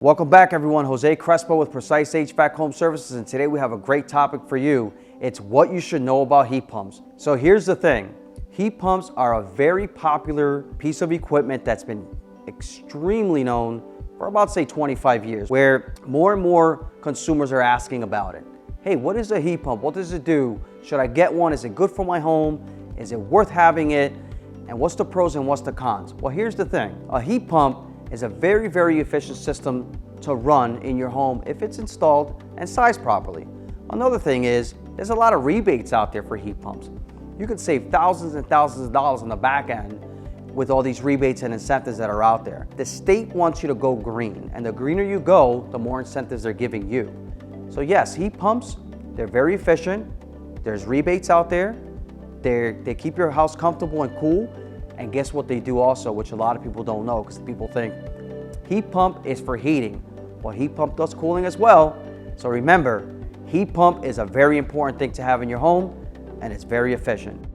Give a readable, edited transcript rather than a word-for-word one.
Welcome back, everyone. Jose Crespo with Precise HVAC Home Services, and today we have a great topic for you. It's what you should know about heat pumps. So here's the thing. Heat pumps are a very popular piece of equipment that's been extremely known for about, say, 25 years, where more and more consumers are asking about it. Hey, what is a heat pump? What does it do? Should I get one? Is it good for my home? Is it worth having it? And what's the pros and what's the cons? Well, here's the thing. A heat pump is a very, very efficient system to run in your home if it's installed and sized properly. Another thing is, there's a lot of rebates out there for heat pumps. You can save thousands and thousands of dollars on the back end with all these rebates and incentives that are out there. The state wants you to go green, and the greener you go, the more incentives they're giving you. So yes, heat pumps, they're very efficient. There's rebates out there. They keep your house comfortable and cool. And guess what they do also, which a lot of people don't know, because people think heat pump is for heating. Well, heat pump does cooling as well. So remember, heat pump is a very important thing to have in your home, and it's very efficient.